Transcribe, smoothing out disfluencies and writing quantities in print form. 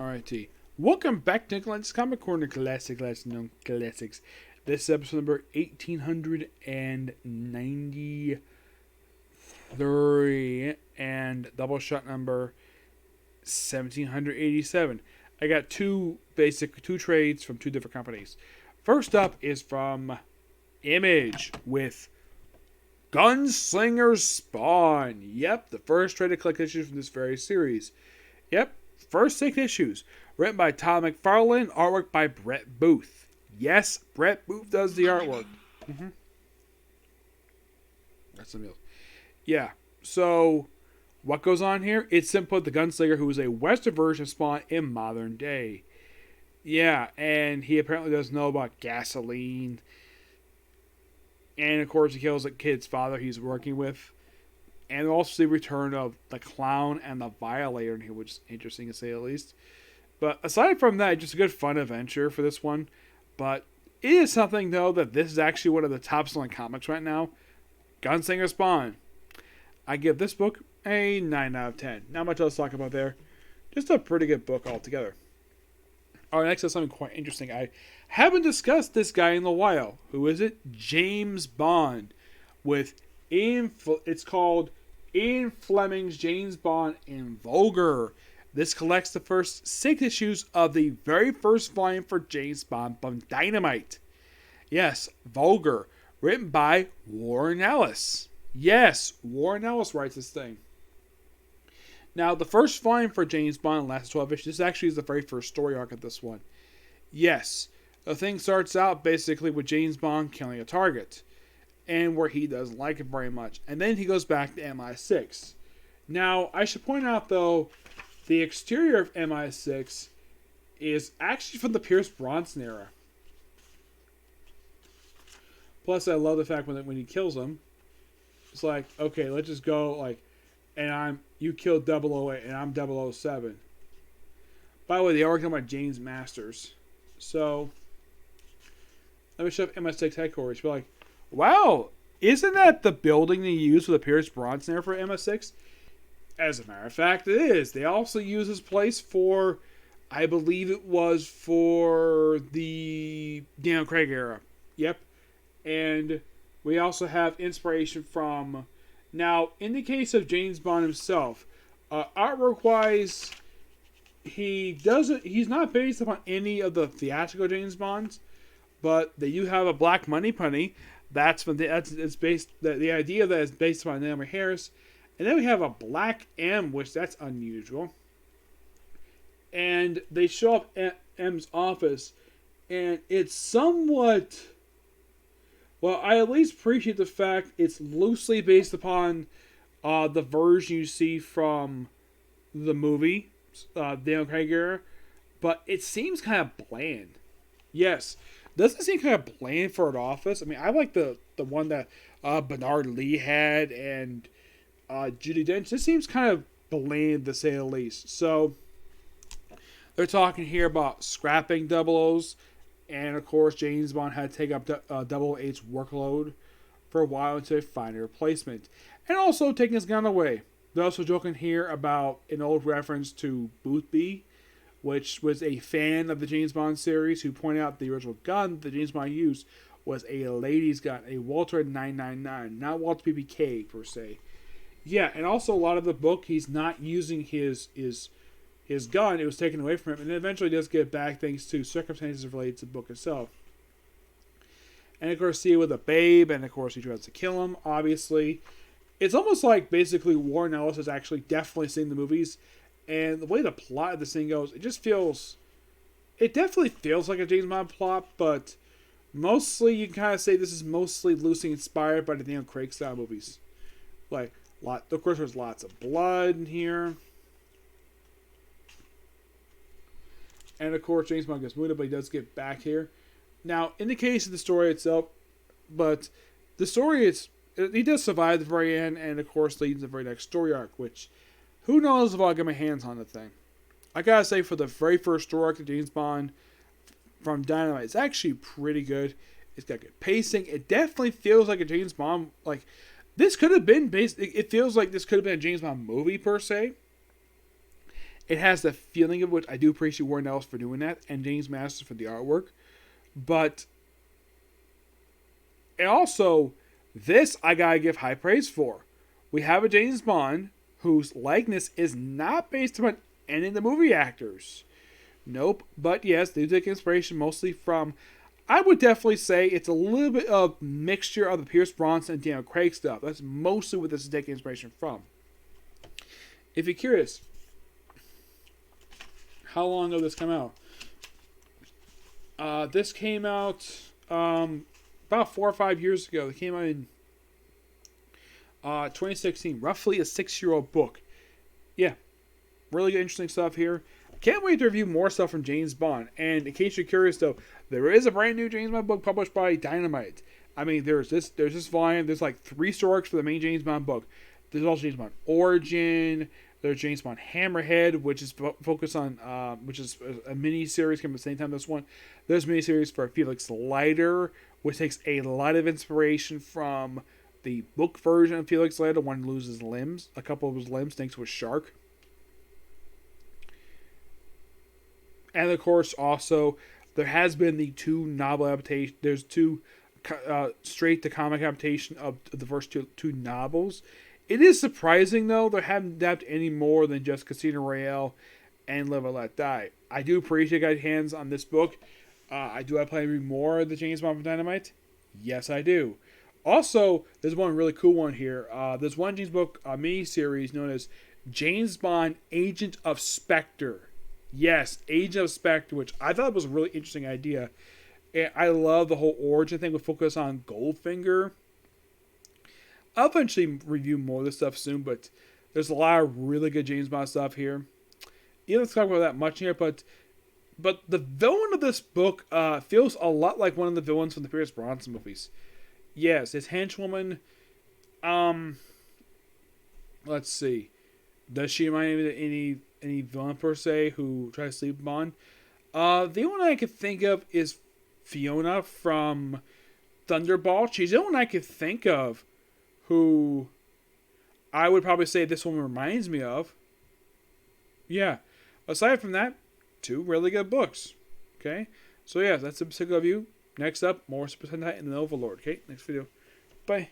Alrighty. Welcome back to Lenz's Comic Corner Classic, Last Known Classics. This is episode number 1893 and Doubleshot number 1787. I got two trades from two different companies. First up is from Image with Gunslinger Spawn. Yep, the first trade to collect issues from this very series. Yep, first 6 issues. Written by Todd McFarlane, artwork by Brett Booth. Yes, Brett Booth does the artwork. That's something else. Yeah, so what goes on here? It's simply the Gunslinger, who is a Western version of Spawn in modern day. Yeah, and he apparently doesn't know about gasoline. And of course, he kills a kid's father he's working with. And also the return of the Clown and the Violator in here, which is interesting to say the least. But aside from that, just a good fun adventure for this one. But it is something, though, that this is actually one of the top selling comics right now. Gunslinger Spawn. I give this book a 9 out of 10. Not much else to talk about there. Just a pretty good book altogether. Alright, next is something quite interesting. I haven't discussed this guy in a while. Who is it? James Bond. It's called Ian Fleming's James Bond in Varger. This collects the first 6 issues of the very first volume for James Bond from Dynamite. Yes, Varger. Written by Warren Ellis. Yes, Warren Ellis writes this thing. Now, the first volume for James Bond lasts 12 issues. This actually is the very first story arc of this one. Yes, the thing starts out basically with James Bond killing a target. And where he doesn't like it very much. And then he goes back to MI6. Now, I should point out, though, the exterior of MI6 is actually from the Pierce Brosnan era. Plus, I love the fact when he kills him, it's like, okay, let's just go, and you killed 008, and I'm 007. By the way, they are talking about James Masters. So, let me show up MI6 headquarters. Be like, wow, isn't that the building they use for the Pierce Brosnan era for MI6? As a matter of fact, it is. They also use this place for, I believe it was for the Daniel Craig era. Yep. And we also have inspiration from, now, in the case of James Bond himself, artwork-wise, he's not based upon any of the theatrical James Bonds, but they do have a Black Money Penny. The idea of that is based upon Naomi Harris. And then we have a Black M, which that's unusual. And they show up at M's office, and it's somewhat, well, I at least appreciate the fact it's loosely based upon the version you see from the movie, Daniel Craig era, but it seems kind of bland. Yes, doesn't it seem kind of bland for an office? I mean, I like the one that Bernard Lee had and Judi Dench. This seems kind of bland to say the least. So they're talking here about scrapping 00s, and of course James Bond had to take up 008's workload for a while until they find a replacement, and also taking his gun away. They're also joking here about an old reference to Boothby, which was a fan of the James Bond series, who pointed out the original gun that James Bond used was a ladies' gun, a Walter 999, not Walter PPK per se. Yeah, and also a lot of the book, he's not using his gun. It was taken away from him, and it eventually does get back thanks to circumstances related to the book itself. And of course, see it with a babe, and of course he tries to kill him, obviously. It's almost like basically Warren Ellis has actually definitely seen the movies, and the way the plot of this thing goes, it definitely feels like a James Bond plot, but mostly you can kind of say this is mostly loosely inspired by the Daniel Craig style movies. Of course, there's lots of blood in here. And of course, James Bond gets wounded, but he does get back here. Now, in the case of the story itself, but the story he does survive the very end, and of course leads to the very next story arc, which, who knows if I'll get my hands on the thing. I gotta say, for the very first story arc of James Bond from Dynamite, it's actually pretty good. It's got good pacing. It definitely feels like a James Bond, this could have been it feels like this could have been a James Bond movie per se. It has the feeling of which I do appreciate Warren Ellis for doing that, and James Masters for the artwork. But and also, this I gotta give high praise for. We have a James Bond whose likeness is not based upon any of the movie actors. Nope. But yes, they take inspiration mostly from, I would definitely say it's a little bit of mixture of the Pierce Brosnan and Daniel Craig stuff. That's mostly what this is taking inspiration from. If you're curious, how long ago this came out? This came out about 4 or 5 years ago. It came out in 2016. Roughly a 6-year-old book. Yeah. Really good, interesting stuff here. Can't wait to review more stuff from James Bond. And in case you're curious, though, there is a brand new James Bond book published by Dynamite. I mean, there's this volume. There's like 3 stories for the main James Bond book. There's also James Bond Origin. There's James Bond Hammerhead, which is focused on, which is a mini series coming at the same time as this one. There's a mini series for Felix Leiter, which takes a lot of inspiration from the book version of Felix Leiter. One loses limbs, a couple of his limbs, thanks to a shark. And of course, also, there has been the 2 novel adaptations. There's 2 straight to comic adaptation of the first two novels. It is surprising, though, they haven't adapted any more than just Casino Royale and Live and Let Die. I do appreciate guys' hands on this book. I do have planned to read more of the James Bond from Dynamite. Yes, I do. Also, there's one really cool one here. There's one James book mini-series known as James Bond Agent of Spectre. Yes, Agent of Spectre, which I thought was a really interesting idea. And I love the whole origin thing with focus on Goldfinger. I'll eventually review more of this stuff soon, but there's a lot of really good James Bond stuff here. You don't talk about that much here, but the villain of this book feels a lot like one of the villains from the Pierce Brosnan movies. Yes, his henchwoman. Let's see. Does she remind me of any villain per se who tries to sleep Bond? The only one I could think of is Fiona from Thunderball. She's the only one I could think of who I would probably say this one reminds me of. Yeah. Aside from that, 2 really good books. Okay? So yeah, that's a particular review. Next up, more Super Sentai and the Overlord. Okay? Next video. Bye.